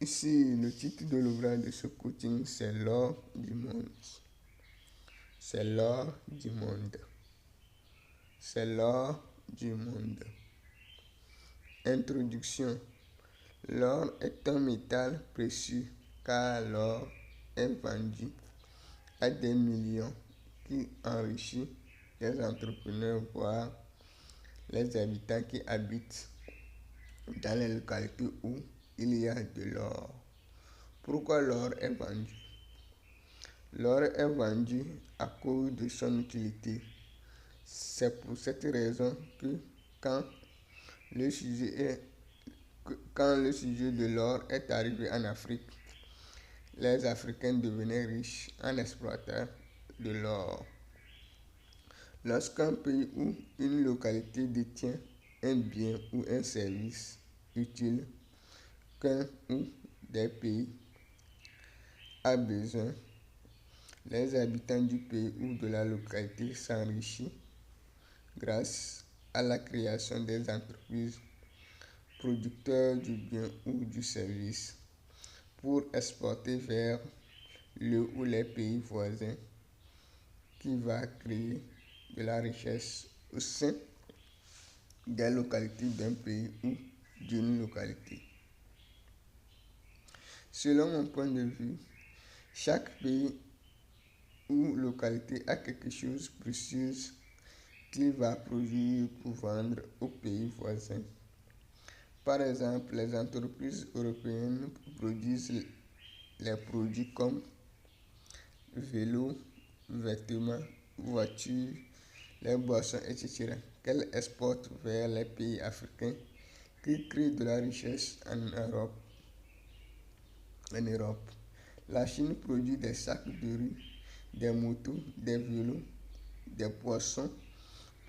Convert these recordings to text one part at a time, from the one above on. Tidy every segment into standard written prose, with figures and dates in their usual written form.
Ici, le titre de l'ouvrage de ce coaching, c'est l'or du monde. C'est l'or du monde. C'est l'or du monde. Introduction. L'or est un métal précieux car l'or est vendu à des millions qui enrichit les entrepreneurs, voire les habitants qui habitent dans les localités où il y a de l'or. Pourquoi l'or est vendu? L'or est vendu à cause de son utilité. C'est pour cette raison que quand le sujet de l'or est arrivé en Afrique, les Africains devenaient riches en exploitant de l'or. Lorsqu'un pays ou une localité détient un bien ou un service utile qu'un ou des pays a besoin, les habitants du pays ou de la localité s'enrichissent grâce à la création des entreprises producteurs du bien ou du service pour exporter vers le ou les pays voisins, qui va créer de la richesse au sein des localités d'un pays ou d'une localité. Selon mon point de vue, chaque pays ou localité a quelque chose de précieux qu'il va produire pour vendre aux pays voisins. Par exemple, les entreprises européennes produisent les produits comme vélos, vêtements, voitures, les boissons, etc. qu'elles exportent vers les pays africains qui créent de la richesse en Europe. La Chine produit des sacs de riz, des motos, des vélos, des poissons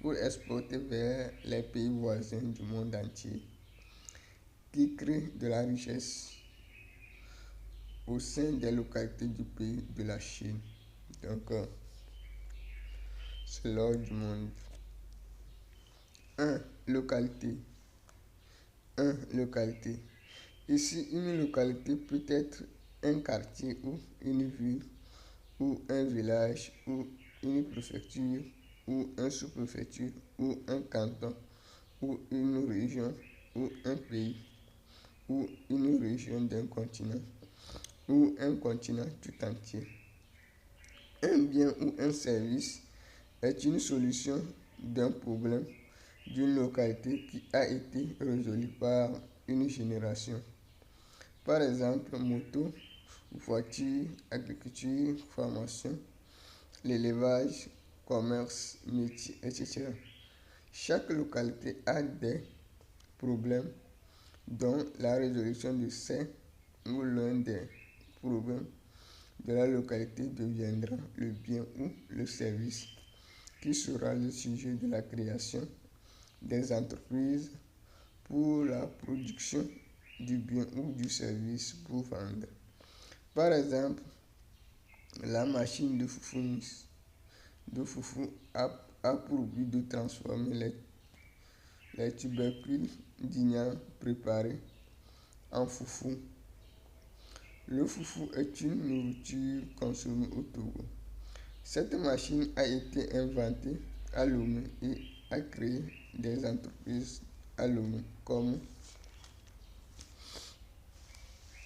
pour exporter vers les pays voisins du monde entier, qui créent de la richesse au sein des localités du pays de la Chine. Donc, c'est l'or du monde. 1. Localité. Localité. Ici, une localité peut être un quartier ou une ville ou un village ou une préfecture ou un sous-préfecture ou un canton ou une région ou un pays ou une région d'un continent ou un continent tout entier. Un bien ou un service est une solution d'un problème d'une localité qui a été résolu par une génération. Par exemple, moto, voiture, agriculture, formation, l'élevage, commerce, métier, etc. Chaque localité a des problèmes dont la résolution de ces ou l'un des problèmes de la localité deviendra le bien ou le service qui sera le sujet de la création des entreprises pour la production du bien ou du service pour vendre. Par exemple, la machine de foufou a pour but de transformer les tubercules d'igname préparés en foufou. Le foufou est une nourriture consommée au Togo. Cette machine a été inventée à Lomé et a créé des entreprises à Lomé comme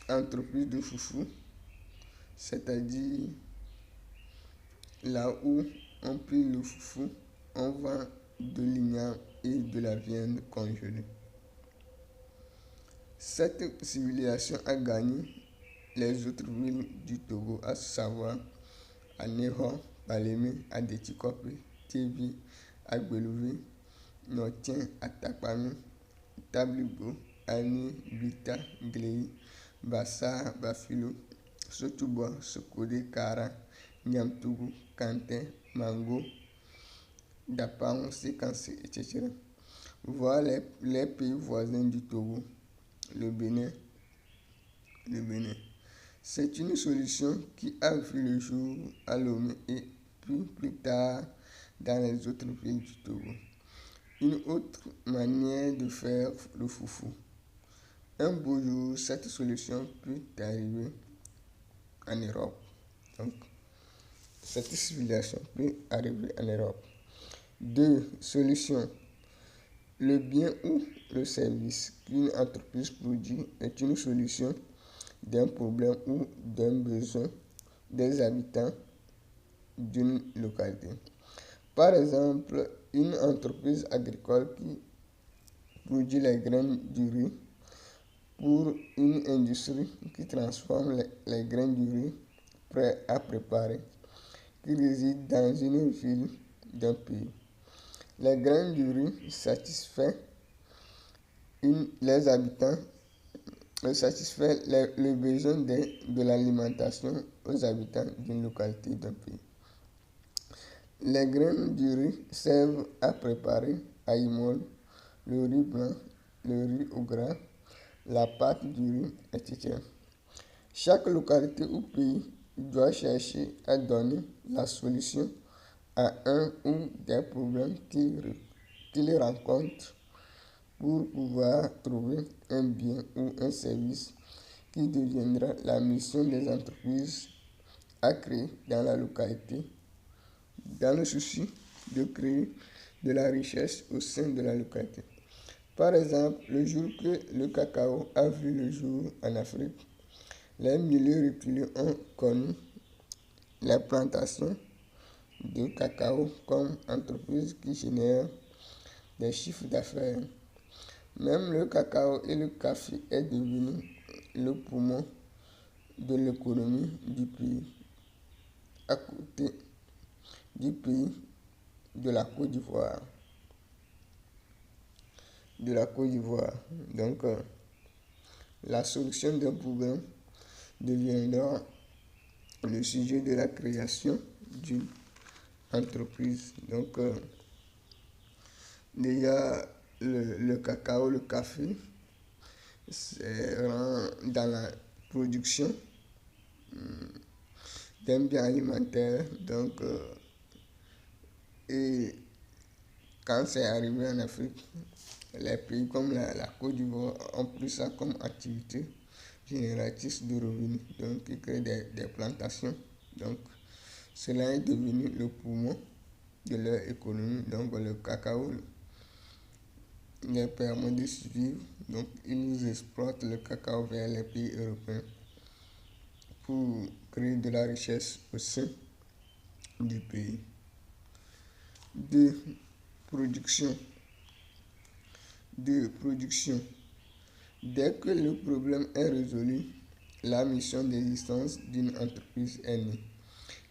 entreprise de foufou, c'est-à-dire là où on plie le foufou, on vend de l'igname et de la viande congelée. Cette civilisation a gagné les autres villes du Togo, à savoir Aného, Balémé, Adétikope, Tévi, Agbelouvé, Notien, Atakpamé, Tablibo, Ani, Bita, Gléi, Bassa, Bafilo, Sotubois, Sokode, Kara, Nyamtougou, Kantin, Mango, Dapang, Séquencé, etc. Voilà les pays voisins du Togo, le Bénin. C'est une solution qui a vu le jour à Lomé et puis plus tard dans les autres villes du Togo. Une autre manière de faire le foufou Un beau jour, cette solution peut arriver en Europe. Donc, cette civilisation peut arriver en Europe. 2. Solution. Le bien ou le service qu'une entreprise produit est une solution d'un problème ou d'un besoin des habitants d'une localité. Par exemple, une entreprise agricole qui produit les graines du riz pour une industrie qui transforme les graines du riz prêts à préparer, qui réside dans une ville d'un pays. Les graines du riz satisfait les habitants, satisfait le besoin de l'alimentation aux habitants d'une localité d'un pays. Les graines du riz servent à préparer à immole, le riz blanc, le riz au gras, la pâte du riz, etc. Chaque localité ou pays doit chercher à donner la solution à un ou des problèmes qu'il rencontre pour pouvoir trouver un bien ou un service qui deviendra la mission des entreprises à créer dans la localité, dans le souci de créer de la richesse au sein de la localité. Par exemple, le jour que le cacao a vu le jour en Afrique, les milieux reculés ont connu les plantations de cacao comme entreprise qui génère des chiffres d'affaires. Même le cacao et le café est devenu le poumon de l'économie du pays, à côté du pays de la Côte d'Ivoire. Donc, la solution d'un problème deviendra le sujet de la création d'une entreprise. Donc, déjà, le cacao, le café, c'est dans la production d'un bien alimentaire. Donc, et quand c'est arrivé en Afrique, les pays comme la Côte d'Ivoire ont pris ça comme activité génératrice de revenus. Donc, ils créent des plantations. Donc, cela est devenu le poumon de leur économie. Donc, le cacao leur permet de survivre. Donc, ils exploitent le cacao vers les pays européens pour créer de la richesse au sein du pays. 2. Production. Dès que le problème est résolu, la mission d'existence d'une entreprise est née.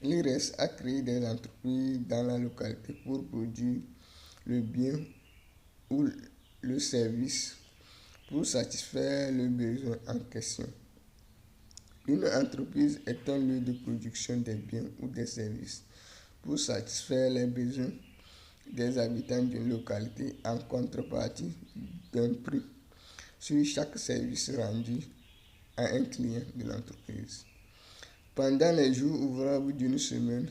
Il reste à créer des entreprises dans la localité pour produire le bien ou le service pour satisfaire le besoin en question. Une entreprise est un lieu de production des biens ou des services pour satisfaire les besoins des habitants d'une localité en contrepartie d'un prix sur chaque service rendu à un client de l'entreprise. Pendant les jours ouvrables d'une semaine,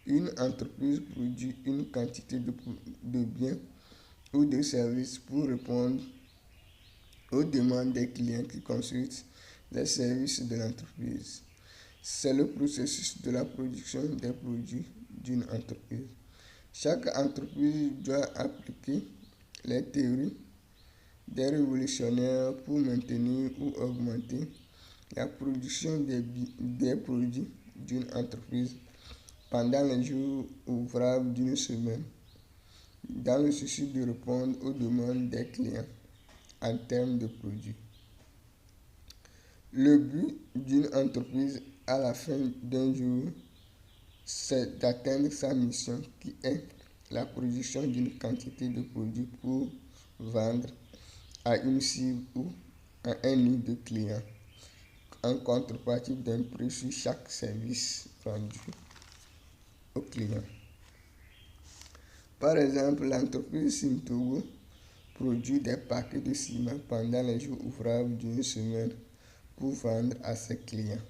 une entreprise produit une quantité de biens ou de services pour répondre aux demandes des clients qui consultent les services de l'entreprise. C'est le processus de la production des produits d'une entreprise. Chaque entreprise doit appliquer les théories des révolutionnaires pour maintenir ou augmenter la production des produits d'une entreprise pendant les jours ouvrables d'une semaine, dans le souci de répondre aux demandes des clients en termes de produits. Le but d'une entreprise à la fin d'un jour, c'est d'atteindre sa mission qui est la production d'une quantité de produits pour vendre à une cible ou à un nombre de clients en contrepartie d'un prix sur chaque service rendu au client. Par exemple, l'entreprise Sintogo produit des paquets de ciment pendant les jours ouvrables d'une semaine pour vendre à ses clients.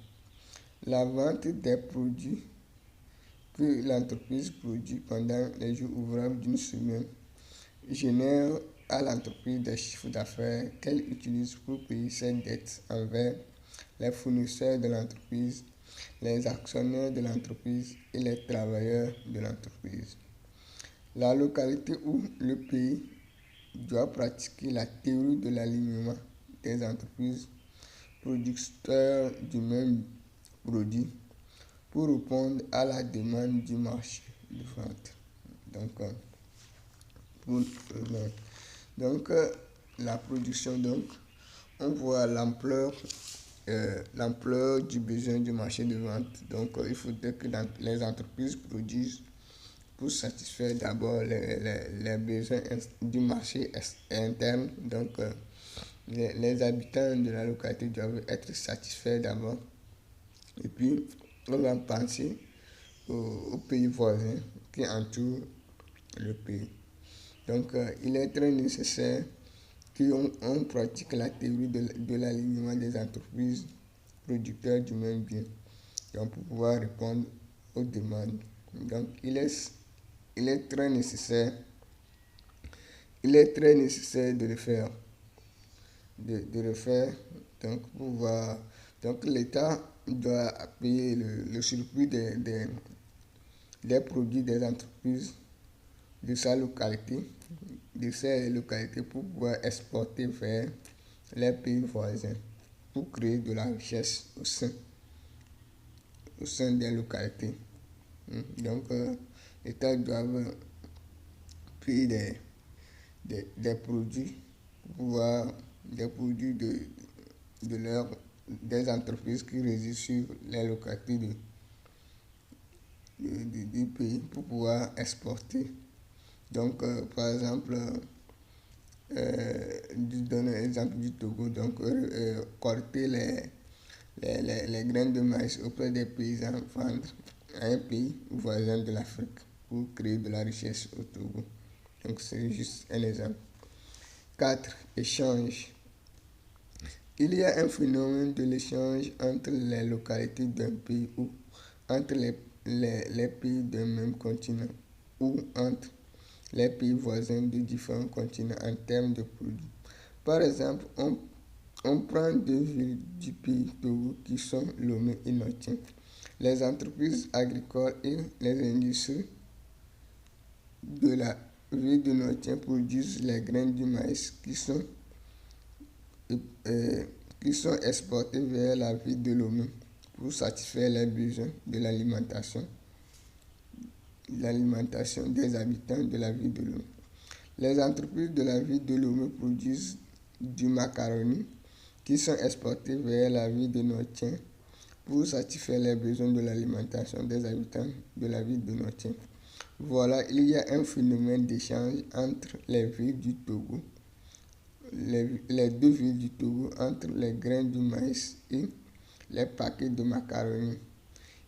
La vente des produits que l'entreprise produit pendant les jours ouvrables d'une semaine génère à l'entreprise des chiffres d'affaires qu'elle utilise pour payer ses dettes envers les fournisseurs de l'entreprise, les actionnaires de l'entreprise et les travailleurs de l'entreprise. La localité où le pays doit pratiquer la théorie de l'alignement des entreprises producteurs du même produit pour répondre à la demande du marché de vente. Donc, la production, on voit l'ampleur du besoin du marché de vente. Donc, il faudrait que les entreprises produisent pour satisfaire d'abord les besoins du marché interne. Donc, les habitants de la localité doivent être satisfaits d'abord. Et puis, on va penser aux pays voisins qui entourent le pays. Donc, il est très nécessaire qu'on pratique la théorie de l'alignement des entreprises producteurs du même bien, donc pour pouvoir répondre aux demandes. Donc, il est très nécessaire de le faire. Donc, donc l'État doit payer le surplus des produits des entreprises de sa localité, de ces localités pour pouvoir exporter vers les pays voisins pour créer de la richesse au sein des localités. Donc, l'État doit payer des produits pour pouvoir des produits des entreprises qui résident sur les localités du pays pour pouvoir exporter. Donc, par exemple, je donne un exemple du Togo. Donc, collecter les graines de maïs auprès des paysans, vendre à un pays voisin de l'Afrique pour créer de la richesse au Togo. Donc, c'est juste un exemple. 4. Échange. Il y a un phénomène de l'échange entre les localités d'un pays ou entre les pays d'un même continent ou entre les pays voisins de différents continents en termes de produits. Par exemple, on prend deux villes du pays Togo qui sont Lomé et Notien. Les entreprises agricoles et les industries de la ville de Notien produisent les graines du maïs qui sont exportées vers la ville de Lomé pour satisfaire les besoins de l'alimentation des habitants de la ville de Lomé. Les entreprises de la ville de Lomé produisent du macaroni qui sont exportés vers la ville de Notien pour satisfaire les besoins de l'alimentation des habitants de la ville de Notien. Voilà, il y a un phénomène d'échange entre les villes du Togo, les deux villes du Togo, entre les graines du maïs et les paquets de macaroni.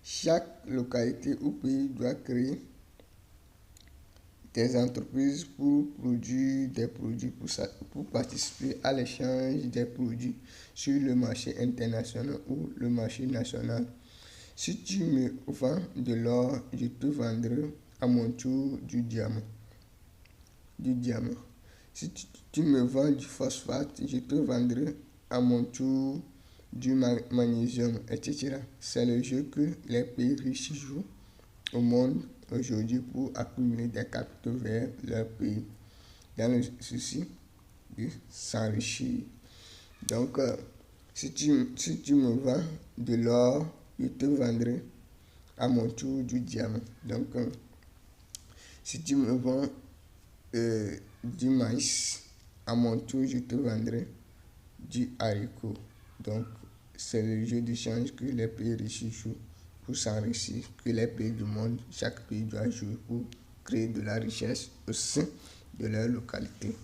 Chaque localité ou pays doit créer des entreprises pour produire des produits, pour participer à l'échange des produits sur le marché international ou le marché national. Si tu me vends de l'or, je te vendrai à mon tour du diamant. Si tu me vends du phosphate, je te vendrai à mon tour du magnésium, etc. C'est le jeu que les pays riches jouent au monde aujourd'hui pour accumuler des capitaux vers leur pays dans le souci de s'enrichir. Donc, si tu me vends de l'or, je te vendrai à mon tour du diamant. Donc, si tu me vends du maïs, à mon tour, je te vendrai du haricot. Donc, c'est le jeu d'échange que les pays riches jouent pour s'enrichir, que les pays du monde, chaque pays doit jouer pour créer de la richesse au sein de leur localité.